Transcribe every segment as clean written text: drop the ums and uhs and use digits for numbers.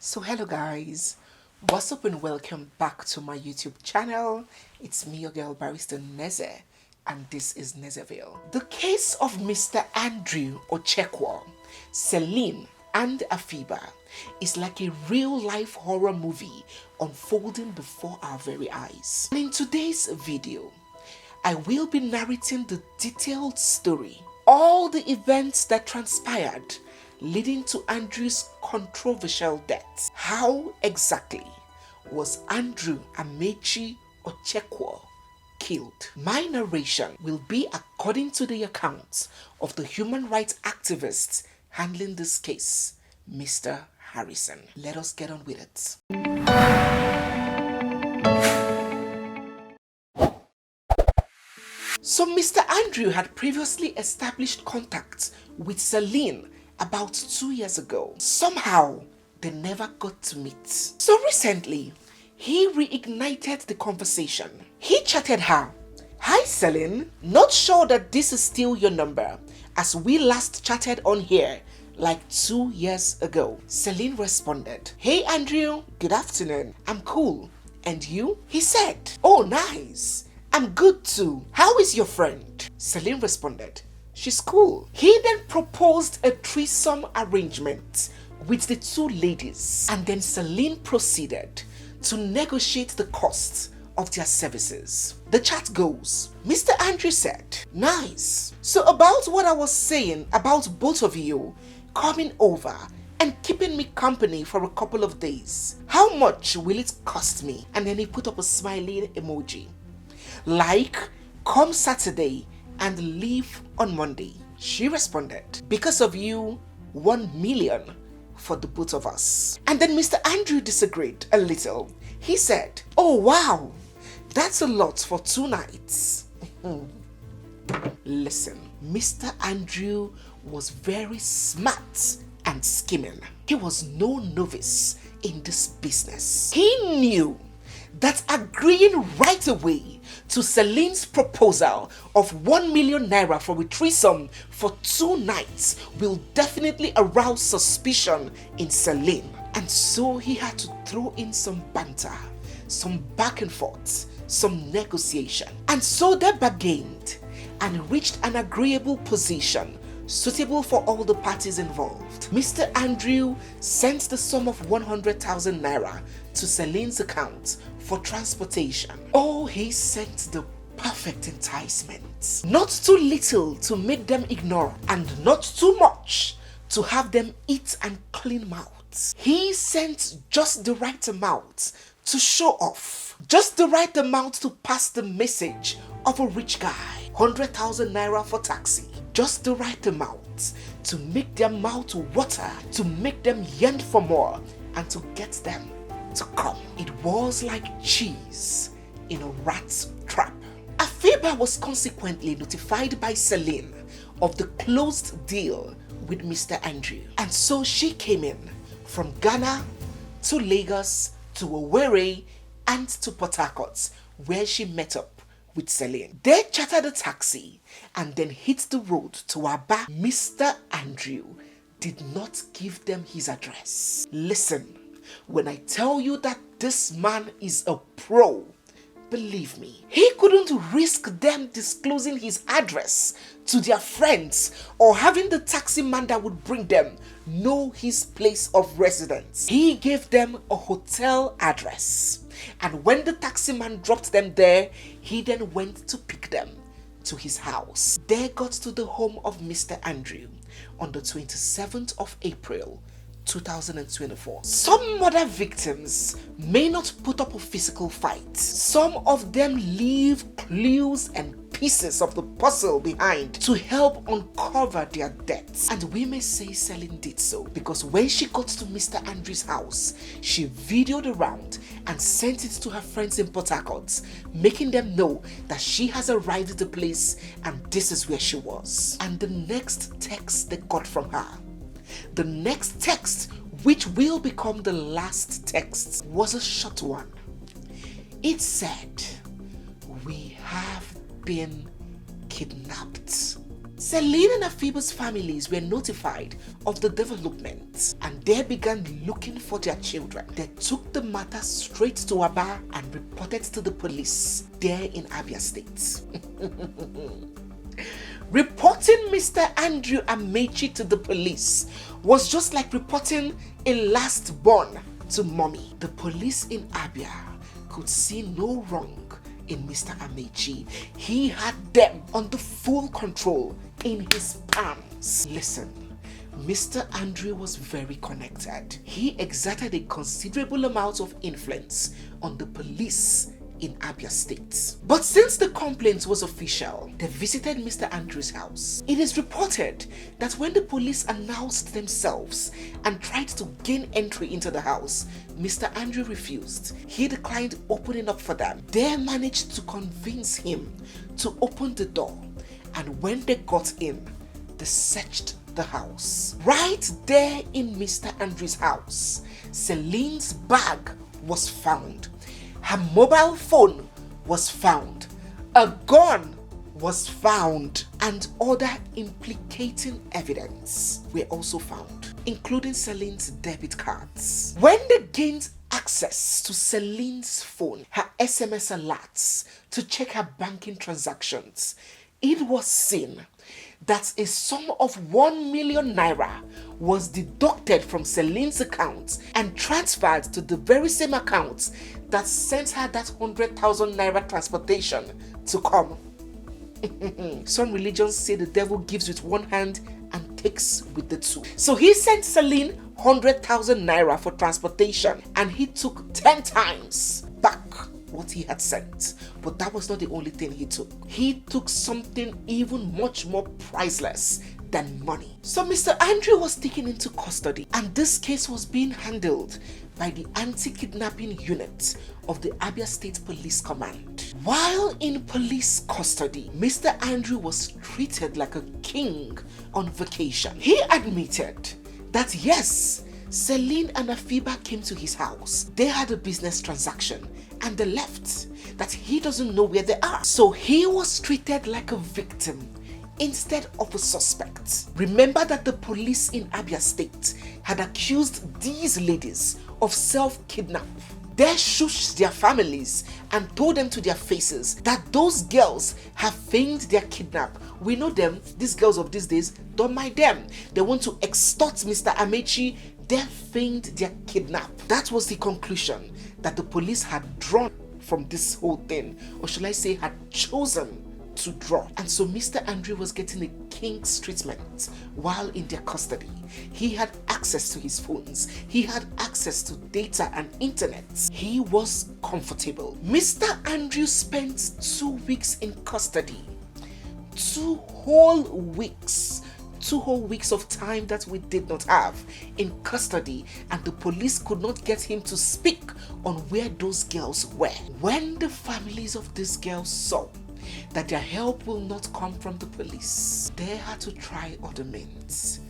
So hello guys, what's up and welcome back to my YouTube channel. It's me, your girl barrister Neze, and this is Nezeville. The case of Mr. Andrew Amechidi, Celine and Afiba is like a real-life horror movie unfolding before our very eyes. And in today's video, I will be narrating the detailed story, all the events that transpired leading to Andrew's controversial death. How exactly was Andrew Amechidi Amechidi killed? My narration will be according to the accounts of the human rights activist handling this case, Mr. Harrison. Let us get on with it. So Mr. Andrew had previously established contact with Celine about 2 years ago. Somehow, they never got to meet. So recently, he reignited the conversation. He chatted her. "Hi Celine, not sure that this is still your number, as we last chatted on here like 2 years ago." Celine responded, "Hey Andrew, good afternoon. I'm cool. And you?" He said, "Oh nice. I'm good too. How is your friend?" Celine responded, "She's cool." He then proposed a threesome arrangement with the two ladies, and then Celine proceeded to negotiate the costs of their services. The chat goes, Mr. Andrew said, "Nice. So about what I was saying about both of you coming over and keeping me company for a couple of days, how much will it cost me?" And then he put up a smiling emoji. Like, "Come Saturday and leave on Monday." She responded, "Because of you, 1 million for the both of us." And then Mr. Andrew disagreed a little. He said, "Oh wow, that's a lot for 2 nights. Listen, Mr. Andrew was very smart and scheming. He was no novice in this business. He knew that agreeing right away to Celine's proposal of 1 million naira for a threesome for 2 nights will definitely arouse suspicion in Celine. And so he had to throw in some banter, some back and forth, some negotiation. And so they bargained and reached an agreeable position suitable for all the parties involved. Mr. Andrew sent the sum of 100,000 naira to Celine's account for transportation. Oh, he sent the perfect enticement. Not too little to make them ignore, and not too much to have them eat and clean mouths. He sent just the right amount to show off, just the right amount to pass the message of a rich guy. 100,000 naira for taxi, just the right amount to make their mouth water, to make them yearn for more, and to get them to come. It was like cheese in a rat's trap. Afiba was consequently notified by Celine of the closed deal with Mr. Andrew. And so she came in from Ghana to Lagos to Owerri and to Port Harcourt, where she met up with Celine. They chartered a taxi and then hit the road to Aba. Mr. Andrew did not give them his address. Listen, when I tell you that this man is a pro, believe me, he couldn't risk them disclosing his address to their friends or having the taxi man that would bring them know his place of residence. He gave them a hotel address, and when the taxi man dropped them there, he then went to pick them to his house. They got to the home of Mr. Andrew on the 27th of April 2024. Some other victims may not put up a physical fight. Some of them leave clues and pieces of the puzzle behind to help uncover their deaths. And we may say Celine did so, because when she got to Mr. Andrew's house, she videoed around and sent it to her friends in Port Harcourt, making them know that she has arrived at the place and this is where she was. And the next text they got from her, the next text, which will become the last text, was a short one. It said, "We have been kidnapped." Celine and Afiba's families were notified of the development and they began looking for their children. They took the matter straight to Aba and reported to the police there in Abia State. Reporting Mr. Andrew Amechi to the police was just like reporting a last born to mommy. The police in Abia could see no wrong in Mr. Amechi. He had them under full control in his palms. Listen, Mr. Andrew was very connected. He exerted a considerable amount of influence on the police in Abia State. But since the complaint was official, they visited Mr. Andrew's house. It is reported that when the police announced themselves and tried to gain entry into the house, Mr. Andrew refused. He declined opening up for them. They managed to convince him to open the door, and when they got in, they searched the house. Right there in Mr. Andrew's house, Celine's bag was found. Her mobile phone was found. A gun was found. And other implicating evidence were also found, including Celine's debit cards. When they gained access to Celine's phone, her SMS alerts to check her banking transactions, it was seen that a sum of 1 million naira was deducted from Celine's account and transferred to the very same account that sent her that 100,000 naira transportation to come. Some religions say the devil gives with one hand and takes with the two. So he sent Celine 100,000 naira for transportation and he took 10 times back what he had sent. But that was not the only thing he took. He took something even much more priceless than money. So Mr. Andrew was taken into custody and this case was being handled by the anti-kidnapping unit of the Abia State Police Command. While in police custody, Mr. Andrew was treated like a king on vacation. He admitted that yes, Celine and Afiba came to his house. They had a business transaction and they left. That he doesn't know where they are. So he was treated like a victim instead of a suspect. Remember that the police in Abia State had accused these ladies of self-kidnap. They shushed their families and told them to their faces that those girls have feigned their kidnap. We know them, these girls of these days, don't mind them. They want to extort Mr. Amechi. They feigned their kidnap. That was the conclusion that the police had drawn from this whole thing, or shall I say had chosen to draw. And so Mr. Andrew was getting a king's treatment while in their custody. He had access to his phones. He had access to data and internet. He was comfortable. Mr. Andrew spent 2 weeks in custody. 2 whole weeks. 2 whole weeks of time that we did not have in custody, and the police could not get him to speak on where those girls were. When the families of these girls saw that their help will not come from the police, they had to try other means.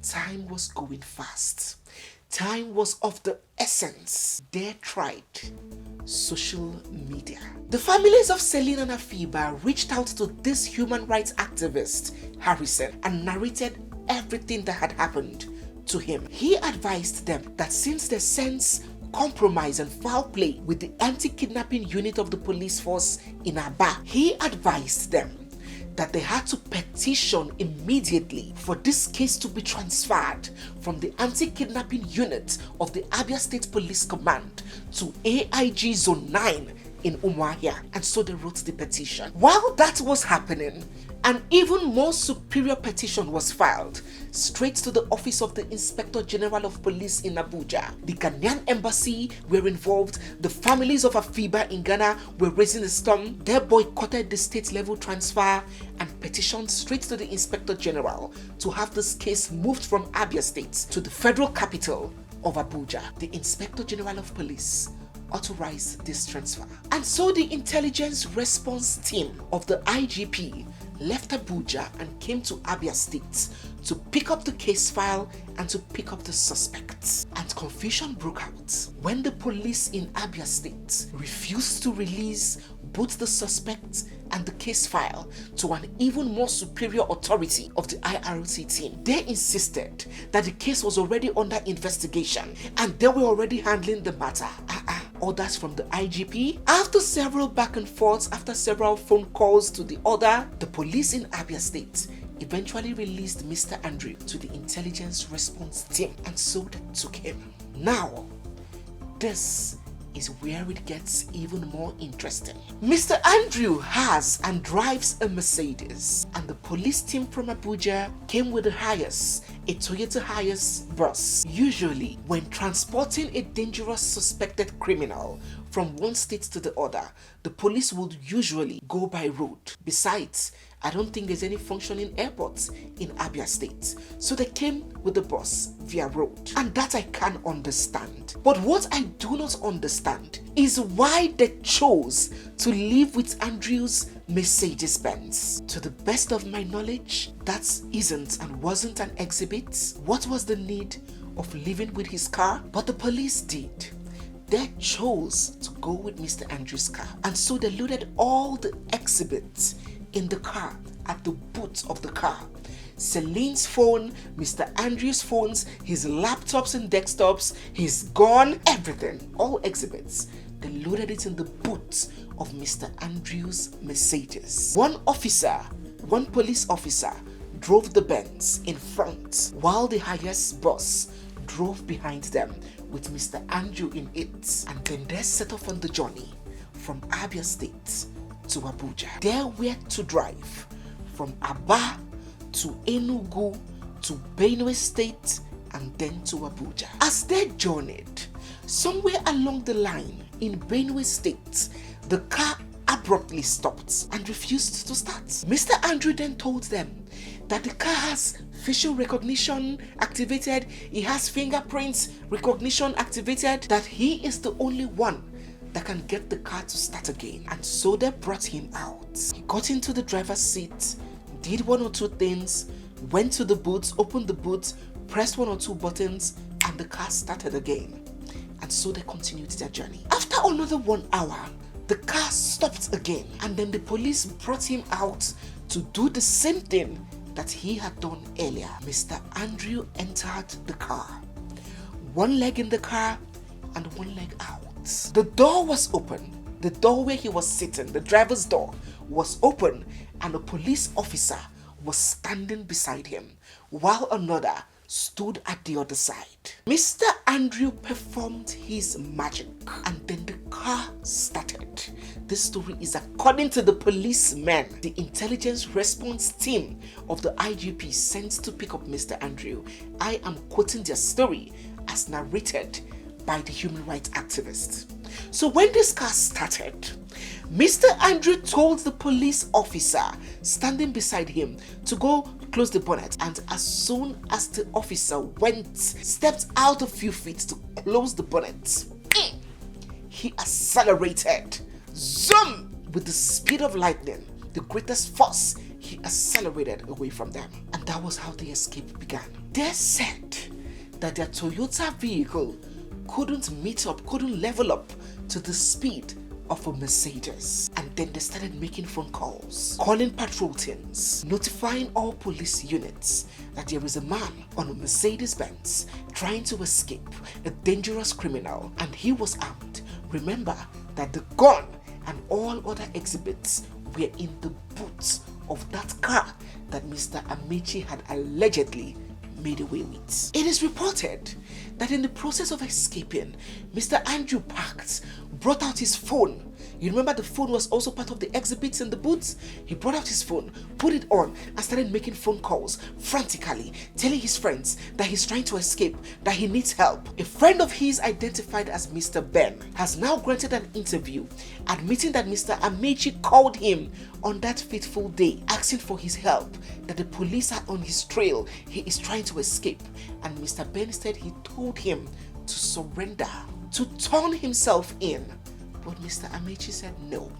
Time was going fast. Time was of the essence. They tried social media. The families of Celine and Afiba reached out to this human rights activist, Harrison, and narrated everything that had happened to him. He advised them that since they sense compromise and foul play with the anti-kidnapping unit of the police force in Aba, he advised them that they had to petition immediately for this case to be transferred from the anti-kidnapping unit of the Abia State Police Command to AIG Zone 9 in Umuahia. And so they wrote the petition. While that was happening, an even more superior petition was filed straight to the office of the Inspector General of Police in Abuja. The Ghanaian embassy were involved. The families of Afiba in Ghana were raising a storm. They boycotted the state level transfer and petitioned straight to the Inspector General to have this case moved from Abia State to the federal capital of Abuja. The Inspector General of Police authorize this transfer. And so the intelligence response team of the IGP left Abuja and came to Abia State to pick up the case file and to pick up the suspects. And confusion broke out when the police in Abia State refused to release both the suspects and the case file to an even more superior authority of the IRC team. They insisted that the case was already under investigation and they were already handling the matter. Orders from the IGP. After several back and forths, after several phone calls to the order, the police in Abia State eventually released Mr. Andrew to the intelligence response team, and so they took him. Now, this is where it gets even more interesting. Mr. Andrew has and drives a Mercedes, and the police team from Abuja came with a Hiace, a Toyota Hiace bus. Usually, when transporting a dangerous suspected criminal from one state to the other, the police would usually go by road. Besides, I don't think there's any functioning airports in Abia State, so they came with the bus via road, and that I can understand. But what I do not understand is why they chose to live with Andrew's Mercedes-Benz. To the best of my knowledge, that isn't and wasn't an exhibit. What was the need of living with his car? But the police did. They chose to go with Mr. Andrew's car, and so they loaded all the exhibits in the car at the boot of the car. Celine's phone, Mr. Andrew's phones, his laptops and desktops, his gun, everything, all exhibits. They loaded it in the boot of Mr. Andrew's Mercedes. One police officer drove the Benz in front while the Hiace bus drove behind them with Mr. Andrew in it, and then they set off on the journey from Abia State to Abuja. They were to drive from Aba to Enugu to Benue State and then to Abuja. As they journeyed, somewhere along the line in Benue State, the car abruptly stopped and refused to start. Mr. Andrew then told them that the car has facial recognition activated, it has fingerprints recognition activated, that he is the only one that can get the car to start again. And so they brought him out. He got into the driver's seat, did one or two things, went to the boot, opened the boot, pressed one or two buttons, and the car started again. And so they continued their journey. After another 1 hour, the car stopped again, and then the police brought him out to do the same thing that he had done earlier. Mr. Andrew entered the car, one leg in the car and one leg out. The door was open. The door where he was sitting, the driver's door, was open, and a police officer was standing beside him, while another stood at the other side. Mr. Andrew performed his magic, and then the car started. This story is according to the policemen, the intelligence response team of the IGP sent to pick up Mr. Andrew. I am quoting their story as narrated by the human rights activist. So when this car started, Mr. Andrew told the police officer standing beside him to go close the bonnet, and as soon as the officer stepped out a few feet to close the bonnet, he accelerated. Zoom! With the speed of lightning, the greatest force, he accelerated away from them. And that was how the escape began. They said that their Toyota vehicle couldn't level up to the speed of a Mercedes. And then they started making phone calls, calling patrol teams, notifying all police units that there is a man on a Mercedes-Benz trying to escape, a dangerous criminal, and he was armed. Remember that the gun and all other exhibits were in the boot of that car that Mr. Amechi had allegedly made away with. It is reported that in the process of escaping, Mr. Andrew brought out his phone. You remember the phone was also part of the exhibits in the boots? He brought out his phone, put it on, and started making phone calls frantically, telling his friends that he's trying to escape, that he needs help. A friend of his, identified as Mr. Ben, has now granted an interview admitting that Mr. Amechi called him on that fateful day, asking for his help, that the police are on his trail, he is trying to escape, and Mr. Ben said he told him to surrender to turn himself in. But Mr. Amechi said no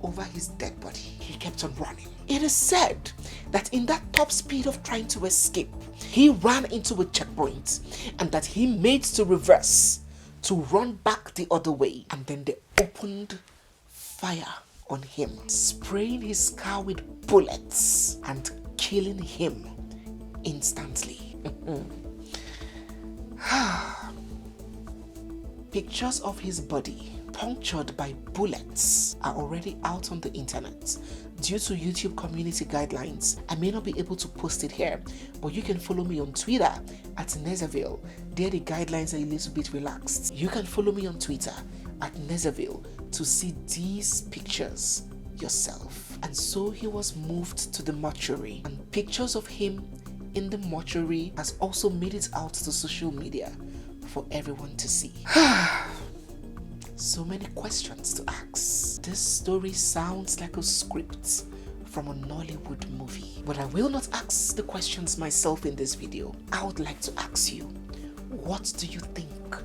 over his dead body. He kept on running. It is said that in that top speed of trying to escape, he ran into a checkpoint and that he made to reverse to run back the other way, and then they opened fire on him, spraying his car with bullets and killing him instantly. Pictures of his body punctured by bullets are already out on the internet. Due to YouTube community guidelines, I may not be able to post it here, but you can follow me on Twitter at Nezeville. There the guidelines are a little bit relaxed. You can follow me on Twitter at Nezeville to see these pictures yourself. And so he was moved to the mortuary, and pictures of him in the mortuary has also made it out to social media for everyone to see. So many questions to ask. This story sounds like a script from a Nollywood movie, but I will not ask the questions myself in this video. I would like to ask you, what do you think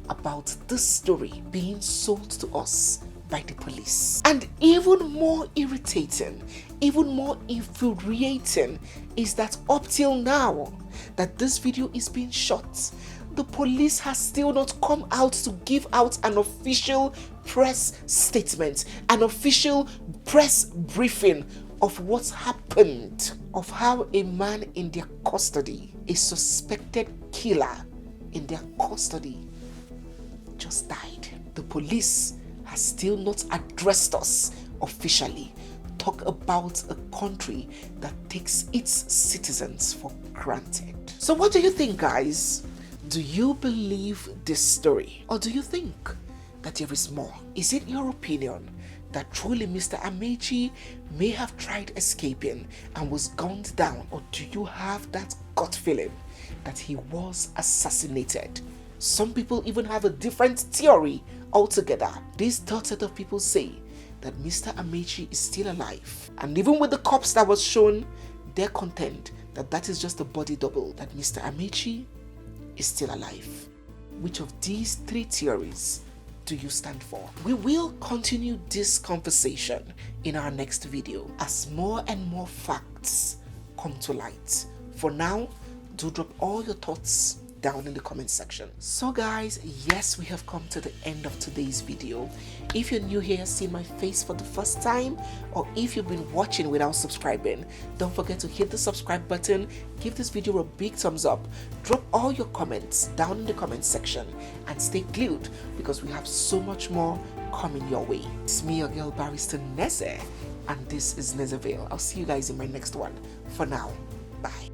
about this story being sold to us by the police? And even more irritating, even more infuriating is that up till now that this video is being shot, the police has still not come out to give out an official press statement, an official press briefing of what's happened, of how a man in their custody, a suspected killer in their custody, just died. The police has still not addressed us officially. Talk about a country that takes its citizens for granted. So what do you think, guys? Do you believe this story, or do you think that there is more? Is it your opinion that truly Mr. Amechi may have tried escaping and was gunned down, or do you have that gut feeling that he was assassinated? Some people even have a different theory altogether. This third set of people say that Mr. Amechi is still alive, and even with the corpse that was shown, they're content that that is just a body double, that Mr. Amechi is still alive. Which of these three theories do you stand for? We will continue this conversation in our next video as more and more facts come to light. For now, do drop all your thoughts down in the comment section. So guys, yes, we have come to the end of today's video. If you're new here, seeing my face for the first time, or if you've been watching without subscribing, don't forget to hit the subscribe button, give this video a big thumbs up, drop all your comments down in the comment section, and stay glued because we have so much more coming your way. It's me, your girl Barrister Neze, and this is Nezeville. I'll see you guys in my next one. For now, bye.